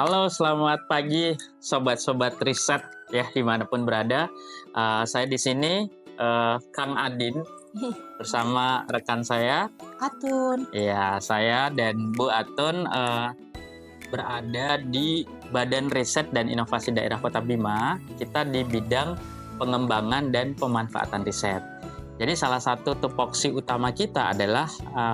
Halo, selamat pagi sobat-sobat riset ya dimanapun berada. Saya di sini Kang Adin bersama rekan saya. Atun. Ya, saya dan Bu Atun berada di Badan Riset dan Inovasi Daerah Kota Bima. Kita di bidang pengembangan dan pemanfaatan riset. Jadi salah satu tupoksi utama kita adalah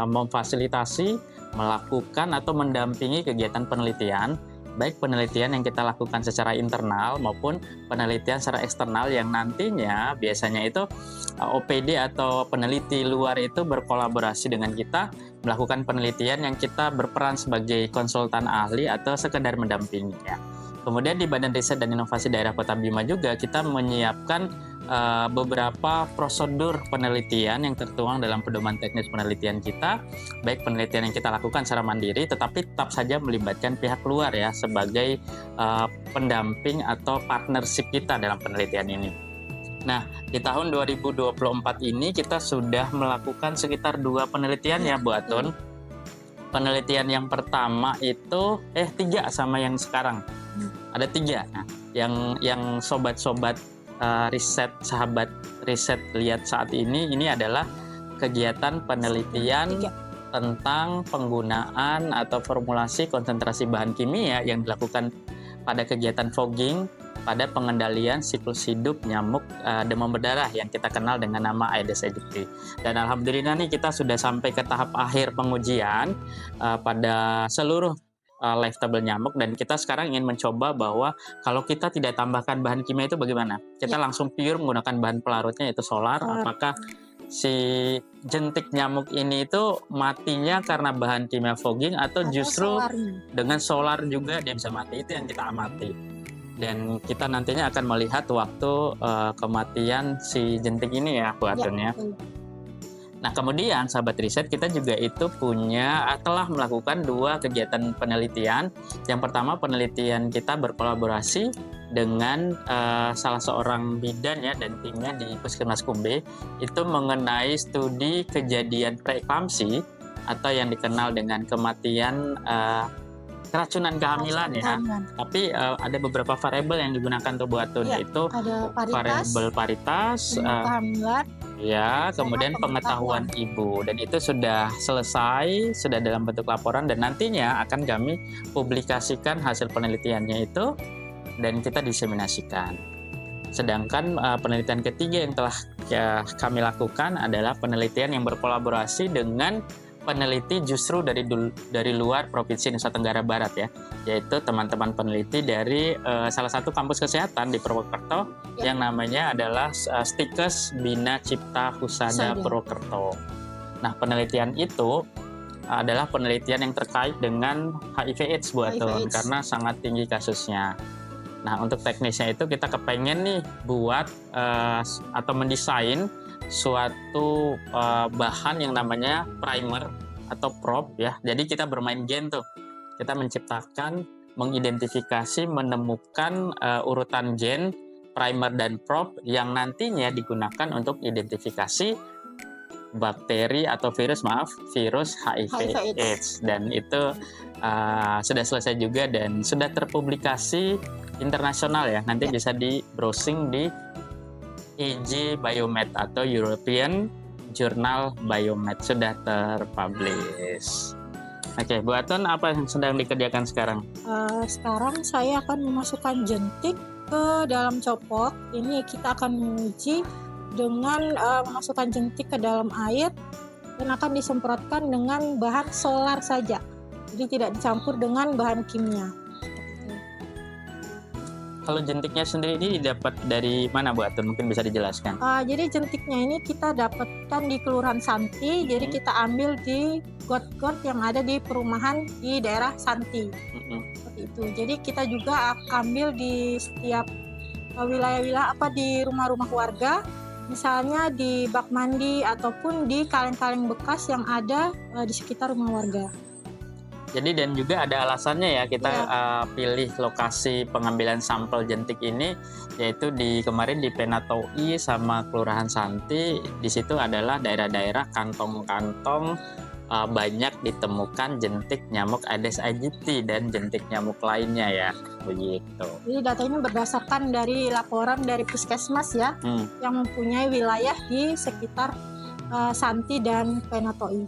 memfasilitasi, melakukan atau mendampingi kegiatan penelitian, baik penelitian yang kita lakukan secara internal maupun penelitian secara eksternal yang nantinya biasanya itu OPD atau peneliti luar itu berkolaborasi dengan kita melakukan penelitian yang kita berperan sebagai konsultan ahli atau sekedar mendampingi ya. Kemudian di Badan Riset dan Inovasi Daerah Kota Bima juga kita menyiapkan beberapa prosedur penelitian yang tertuang dalam pedoman teknis penelitian kita, baik penelitian yang kita lakukan secara mandiri, tetapi tetap saja melibatkan pihak luar ya sebagai pendamping atau partnership kita dalam penelitian ini. Nah, di tahun 2024 ini kita sudah melakukan sekitar 2 penelitian ya Bu Atun. Penelitian yang pertama itu 3 sama yang sekarang. Ada 3. Nah, yang sobat-sobat riset, sahabat riset lihat saat ini adalah kegiatan penelitian tentang penggunaan atau formulasi konsentrasi bahan kimia yang dilakukan pada kegiatan fogging pada pengendalian siklus hidup nyamuk demam berdarah yang kita kenal dengan nama Aedes aegypti. Dan alhamdulillah nih kita sudah sampai ke tahap akhir pengujian pada seluruh live table nyamuk, dan kita sekarang ingin mencoba bahwa kalau kita tidak tambahkan bahan kimia itu bagaimana? Kita langsung pure menggunakan bahan pelarutnya yaitu solar. Apakah si jentik nyamuk ini itu matinya karena bahan kimia fogging atau justru dengan solar juga dia bisa mati? Itu yang kita amati. Dan kita nantinya akan melihat waktu kematian si jentik ini ya Bu Atun ya. Nah, kemudian sahabat riset kita juga itu telah melakukan 2 kegiatan penelitian. Yang pertama penelitian kita berkolaborasi dengan salah seorang bidan ya dan timnya di Puskesmas Kumbe itu mengenai studi kejadian preeklamsi atau yang dikenal dengan kematian keracunan kehamilan ya. Tapi ada beberapa variabel yang digunakan untuk Bu Atun, yaitu variabel paritas, kehamilan, ya, kemudian pengetahuan ibu, dan itu sudah selesai, sudah dalam bentuk laporan dan nantinya akan kami publikasikan hasil penelitiannya itu dan kita diseminasikan. Sedangkan penelitian ketiga yang telah kami lakukan adalah penelitian yang berkolaborasi dengan peneliti justru dari luar Provinsi Nusa Tenggara Barat ya, yaitu teman-teman peneliti dari salah satu kampus kesehatan di Purwokerto yang namanya adalah Stikes Bina Cipta Husada Purwokerto. Nah, penelitian itu adalah penelitian yang terkait dengan HIV/AIDS Bu Atun karena sangat tinggi kasusnya. Nah, untuk teknisnya itu kita kepengen nih buat atau mendesain suatu bahan yang namanya primer atau prop ya. Jadi kita bermain game tuh. Kita menciptakan, mengidentifikasi, menemukan urutan gen, primer dan prop yang nantinya digunakan untuk identifikasi bakteri atau virus HIV/AIDS. Dan itu sudah selesai juga dan sudah terpublikasi internasional ya. Nanti bisa di browsing di EJ Biomed atau European Journal Biomed, sudah terpublish. Oke, Bu Atun, apa yang sedang dikerjakan sekarang? Sekarang saya akan memasukkan jentik ke dalam copok. Ini kita akan menguji dengan memasukkan jentik ke dalam air dan akan disemprotkan dengan bahan solar saja. Jadi tidak dicampur dengan bahan kimia. Kalau jentiknya sendiri ini didapat dari mana Bu Atun? Mungkin bisa dijelaskan. Jadi jentiknya ini kita dapatkan di Kelurahan Santi. Jadi kita ambil di got-got yang ada di perumahan di daerah Santi. Seperti itu. Jadi kita juga ambil di setiap wilayah-wilayah di rumah-rumah warga. Misalnya di bak mandi ataupun di kaleng-kaleng bekas yang ada di sekitar rumah warga. Jadi dan juga ada alasannya ya kita pilih lokasi pengambilan sampel jentik ini, yaitu kemarin di Penatoi sama Kelurahan Santi. Di situ adalah daerah-daerah kantong-kantong banyak ditemukan jentik nyamuk Aedes aegypti dan jentik nyamuk lainnya ya, begitu. Jadi data ini berdasarkan dari laporan dari Puskesmas ya, yang mempunyai wilayah di sekitar Santi dan Penatoi.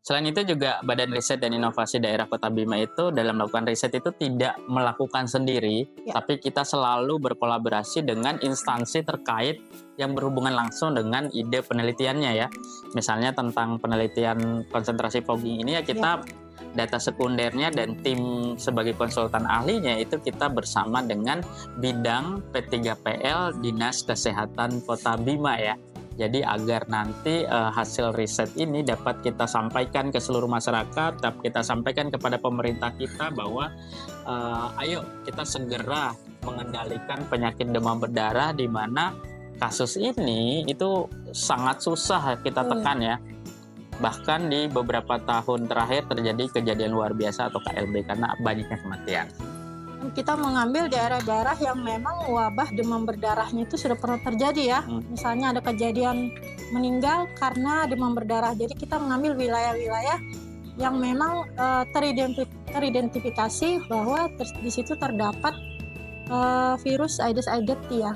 Selain itu juga Badan Riset dan Inovasi Daerah Kota Bima itu dalam melakukan riset itu tidak melakukan sendiri, tapi kita selalu berkolaborasi dengan instansi terkait yang berhubungan langsung dengan ide penelitiannya ya. Misalnya tentang penelitian konsentrasi fogging ini ya kita data sekundernya dan tim sebagai konsultan ahlinya itu kita bersama dengan bidang P3PL Dinas Kesehatan Kota Bima ya. Jadi agar nanti hasil riset ini dapat kita sampaikan ke seluruh masyarakat, dapat kita sampaikan kepada pemerintah kita bahwa ayo kita segera mengendalikan penyakit demam berdarah di mana kasus ini itu sangat susah kita tekan ya. Bahkan di beberapa tahun terakhir terjadi kejadian luar biasa atau KLB karena banyaknya kematian. Kita mengambil daerah-daerah yang memang wabah demam berdarahnya itu sudah pernah terjadi ya. Misalnya ada kejadian meninggal karena demam berdarah. Jadi kita mengambil wilayah-wilayah yang memang teridentifikasi bahwa di situ terdapat virus Aedes aegypti ya.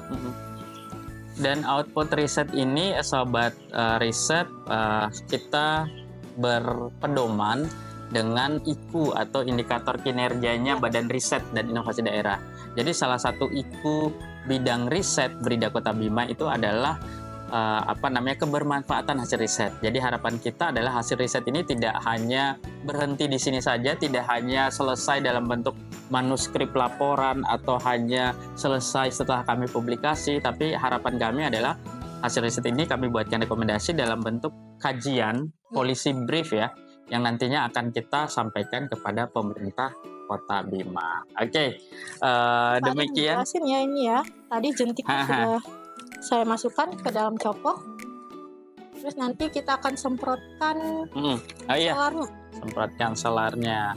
Dan output riset ini, sobat riset, kita berpedoman dengan IKU atau indikator kinerjanya Badan Riset dan Inovasi Daerah. Jadi salah satu IKU bidang riset Brida Kota Bima itu adalah kebermanfaatan hasil riset. Jadi harapan kita adalah hasil riset ini tidak hanya berhenti di sini saja, tidak hanya selesai dalam bentuk manuskrip laporan atau hanya selesai setelah kami publikasi, tapi harapan kami adalah hasil riset ini kami buatkan rekomendasi dalam bentuk kajian, policy brief ya, yang nantinya akan kita sampaikan kepada pemerintah Kota Bima. Oke, demikian. Jelasin ya ini ya. Tadi jentiknya sudah saya masukkan ke dalam copok. Terus nanti kita akan semprotkan selarnya. Semprotkan selarnya.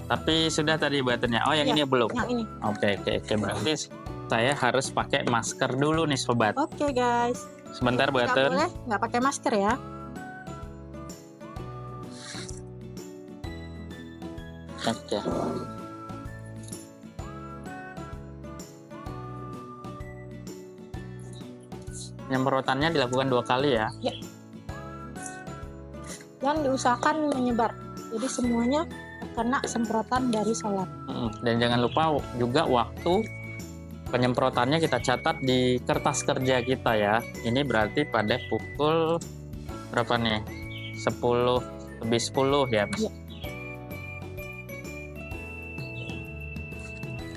Tapi sudah tadi buatannya. Oh, yang ini belum. Yang ini. Oke. Berarti saya harus pakai masker dulu nih, sobat. Oke, guys. Sebentar buatan. Nggak boleh nggak pakai masker ya. Oke. Penyemprotannya dilakukan 2 kali ya? Ya. Dan diusahakan menyebar. Jadi semuanya kena semprotan dari solar. Dan jangan lupa juga waktu penyemprotannya kita catat di kertas kerja kita ya. Ini berarti pada pukul berapa nih? 10 lebih 10 ya, Mas? Ya.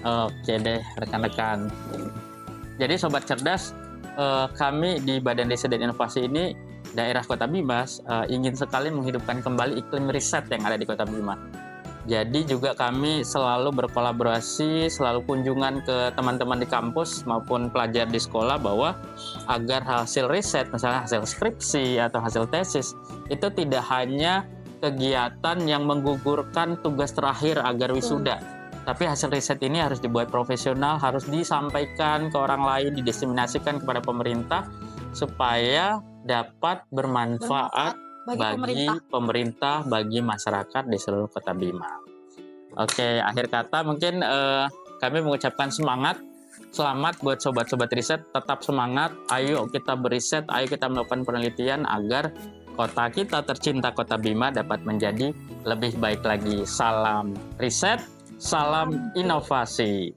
Oke deh rekan-rekan. Jadi sobat cerdas, kami di Badan Riset dan Inovasi ini daerah Kota Bima ingin sekali menghidupkan kembali iklim riset yang ada di Kota Bima. Jadi juga kami selalu berkolaborasi, selalu kunjungan ke teman-teman di kampus maupun pelajar di sekolah bahwa agar hasil riset, misalnya hasil skripsi atau hasil tesis, itu tidak hanya kegiatan yang menggugurkan tugas terakhir agar wisuda. Tapi hasil riset ini harus dibuat profesional, harus disampaikan ke orang lain, didiseminasikan kepada pemerintah supaya dapat bermanfaat bagi pemerintah, bagi masyarakat di seluruh Kota Bima. Oke, akhir kata mungkin kami mengucapkan selamat buat sobat-sobat riset, tetap semangat, ayo kita beriset, ayo kita melakukan penelitian agar kota kita tercinta Kota Bima dapat menjadi lebih baik lagi. Salam riset, salam inovasi.